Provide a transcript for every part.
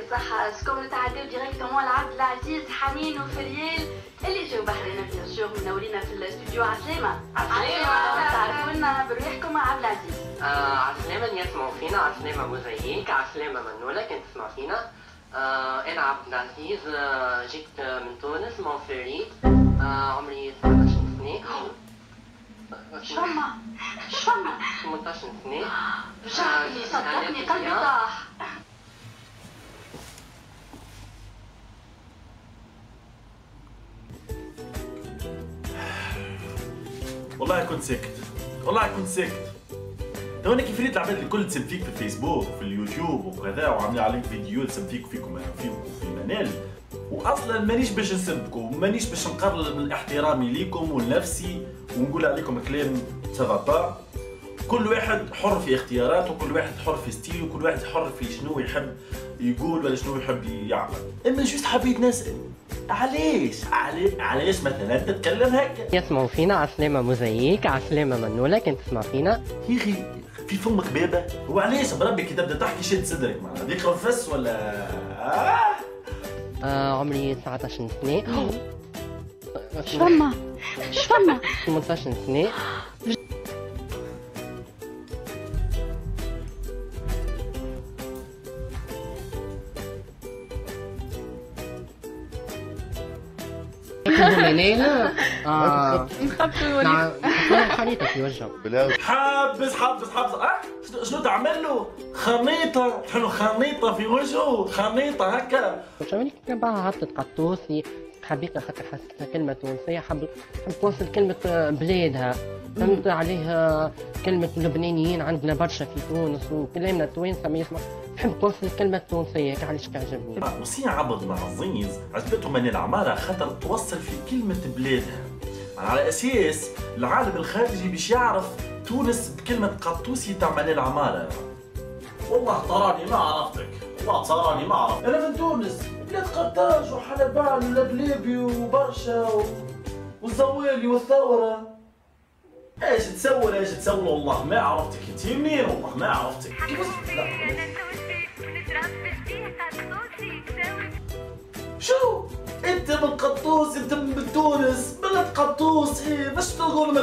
الصحة سكون نتعداو ديريكتومون لعبد العزيز حنين وفريال اللي جاو بحرنا بيان سور منورينا في الاستوديو. عسلامة. عسلامة. تعرفوا لنا برواحكم مع عبد العزيز. عسلامة اللي يسمعوا فينا، عسلامة موزاييك، عسلامة منولة كنت تسمع فينا. أنا عبد العزيز، جيت من تونس مون فريد، عمري 17 سنة. شفما 18 سنة. رجعتني صدقني قلبي طاح. والله كنت ساكت. تو انا كيف ريت العباد الكل تسب فيك في الفيسبوك وفي اليوتيوب وكذا وعاملين عليك فيديو تسب فيكم في المنال، واصلا مانيش باش نسبكم، مانيش باش نقرر من احترامي ليكم ولنفسي ونقول عليكم كلام سافا با. كل واحد حر في اختياراته، وكل واحد حر في ستيله، وكل واحد حر في شنو يحب يقول ولا شنو يحب يعمل. اما جوست حبيت نسال علاش مثلا تتكلم هكا. يسمعوا فينا، عسلامة موزاييك، عسلامة منولة كنت تسمع فينا. يا اخي في فمك بابا، وعلاش بربي كي تبدا تحكي شد صدرك معناها ذيك رفس ولا عمري 19 سنة. شفما 18 سنة. منيلة نخبطوا خريطة في وجهه. حبس شنو تعمل له؟ خريطة، تحط له خريطة في وجهه، خريطة هكا. شو بعها هبطت قطوسي حبيتها خاطر حسيتها كلمة تونسية، حب توصل كلمة بلادها، فهمت عليها كلمة اللبنانيين عندنا برشا في تونس وكلامنا التوانسة ما يسمع، تحب توصل الكلمة التونسية علاش كعجبني. وسي عبد العزيز عجبتهم من العمارة خاطر توصل في كلمة بلادها، على أساس العالم الخارجي باش يعرف تونس بكلمة قطوسي تاع منال العمارة. والله تراني ما عرفتك، أنا من تونس، بلاد قرطاج وحلبان ولبليبي وبرشا والزوالي والثورة. ايش تسول والله ما عرفتك، انت منين والله ما عرفتك. شو انت من قطوس، انت من تونس، بلد قطوس. ايه باش تقول من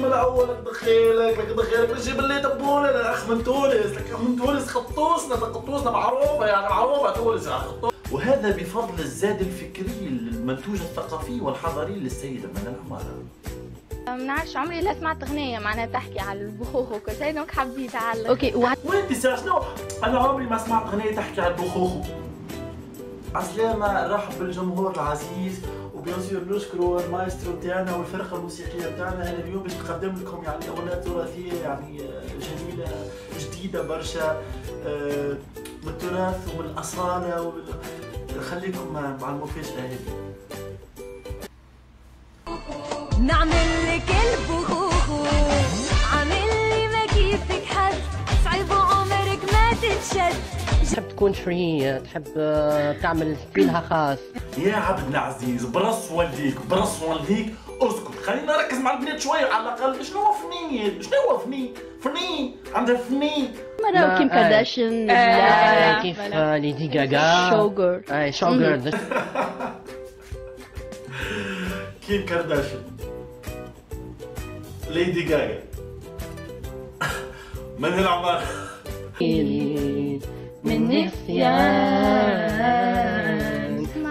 الاول دخيلك باش باللي تبون. انا اخ من تونس، قطوسنا معروفه، يعني معروفه تونس يعني قطوس. وهذا بفضل الزاد الفكري المنتوج الثقافي والحضاري للسيده منال العمارة. ما نعرفش عمري لا سمعت اغنيه معناها تحكي على البخوخ وكل شيء، دونك حبيت على اوكي. وانت شنو؟ انا عمري ما سمعت اغنيه تحكي على البخوخ. عسلامة، نرحب بالجمهور العزيز، وبيان سور نشكروا المايسترو تاعنا والفرقه الموسيقيه تاعنا. انا اليوم باش نقدم لكم يعني اغنيه تراثيه يعني جميله جديده برشا من التراث ومن الاصاله. خليكم مع المفاجاه هذه. نعمل لك البخوخو، عامل لي ما كيفك حد، صعيب عمرك ما تنشد. تحب تكون فري، تحب تعمل ستيلها خاص. يا عبد العزيز برص والديك اسكت، خلينا نركز مع البنات شويه على الاقل. شنو هو فنين عندها فنين. مرة كيم كارداشيان كيف ليدي غاغا شوغر. اي شوغر كيم كارداشيان، ليدي غاغا، منال العمارة. من نسيان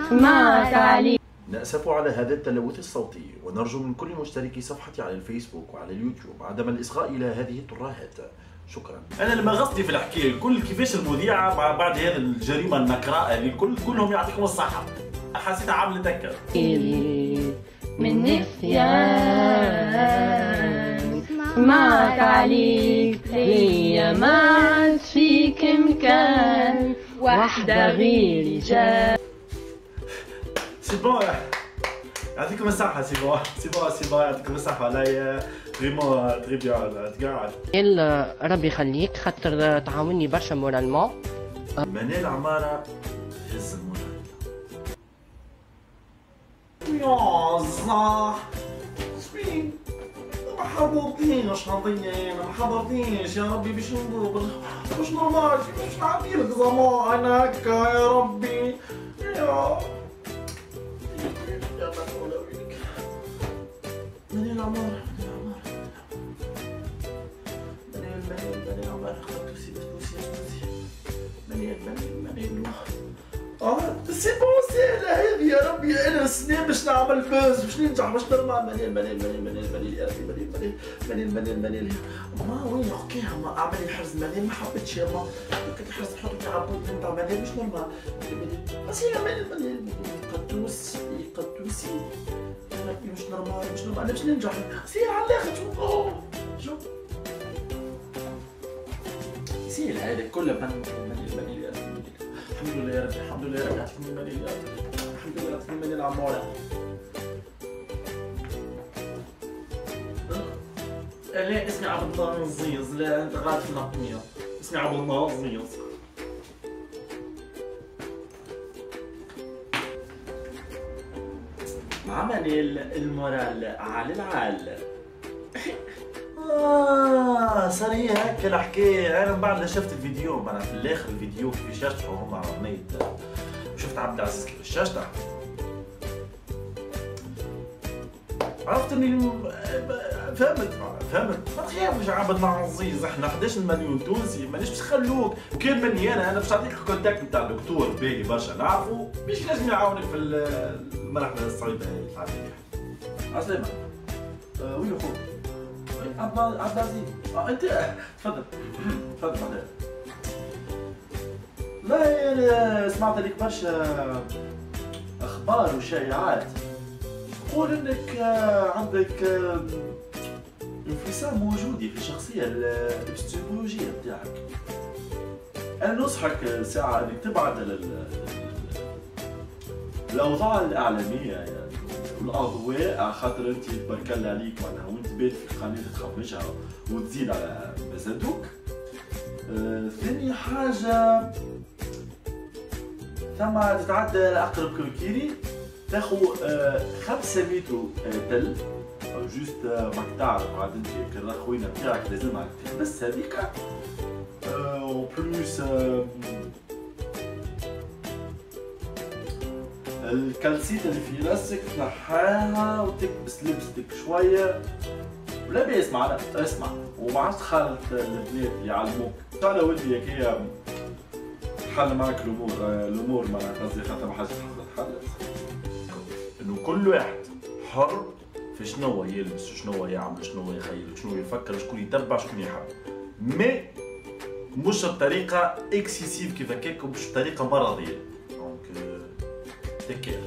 سمعت علي. نأسف على هذا التلوث الصوتي، ونرجو من كل مشتركي صفحتي على الفيسبوك وعلى اليوتيوب عدم الإصغاء إلى هذه الترهات. شكرا. أنا لما غصتي في الحكاية الكل كيفاش المذيعة بعد هذه الجريمة النكراء اللي كلهم يعطيكم الصحة، حسيت عاملة هكا. من نسيان سمعت عليك، هي ما عاد فيك مكان، وحدة غيري جات. سي بون، يعطيكم الصحة. سي بون يعطيكم الصحة. لا فريمون تري بيان تقعد. ربي يخليك خاطر تعاوني برشا مورالمون. منال العمارة هز المورال. يا صح شبين حضرتينش هذيا ما حضرتينش يا ربي باش نضرب مش نورمال مش نعطيلك زمان هكا يا ربي يا مدعو لك منين العمارة منين العمارة خدتوسي منين سي بون سهلة هذه يا ربي انا سنين باش نعمل بوز باش ننجح باش نرمى منين يا ربي منين ما وين اوكي ما اعمل لي الحرز منين ما حبيتش يا ما كنت الحرز نحط لي عبود نتاع منين باش نرمى منين قدوسي يا ربي باش نرمى انا باش ننجح سير على الاخر شوف سير هذا كله منين يا ربي الحمد لله يا ربي الحمد لله يا ربي عطيتني منين يا ربي الحمد لله عطيتني منين العمارة لا اسمي عبد الله الزيز لا انت غلط في النقمية اسمي عبد الله الزيز عمل المورال على العال صار هي هكا الحكايه انا من بعد ما شفت الفيديو معناها في الاخر الفيديو كيف يشرحوا هما على اغنيه وشفت عبد العزيز كيف شاشته عرفت اني فهمت ما تخافش عبد العزيز احنا 11 مليون تونسي مانيش باش نخلوك وكان مني انا باش نعطيك الكونتاكت نتاع الدكتور باهي برشا نعرفو باش لازم يعاونك في المرحله الصعيبه هذه تاع عسلامة وين اخوك عبد العزيز انت تفضل بعدين لا انا سمعت لك برشا اخبار وشائعات تقول انك عندك انفصام وجودي في الشخصيه الابستمولوجيه بتاعك انا نصحك ساعه انك تبعد الاوضاع الاعلاميه يعني والاضواء خاطر انت تبارك الله عليك معناها وانت بات في قناه تخرجها وتزيد على مزادوك. ثاني حاجه ثم تتعدى اقرب كوكيري تاخو 500 تل جوست ماك تعرف عاد انت كالخوينه بتاعك لازمها تحبس هذيك و بلوس الكالسيت اللي في راسك تنحاها وتكبس لبستك شويه ولا بيس معنا اسمع وما عادش تخالط البنات يعلموك ان شاء الله ولدي هكايا حل معك الامور معناها قصدي خاطر ما حاجه تحلت انه كل واحد حر في شنو يلبس شنو يعمل شنو يخيل شنو يفكر شكون يتبع شكون يحب مي مش بطريقه اكسيسيف كيف هكاك ومش بطريقه مرضيه دونك تكير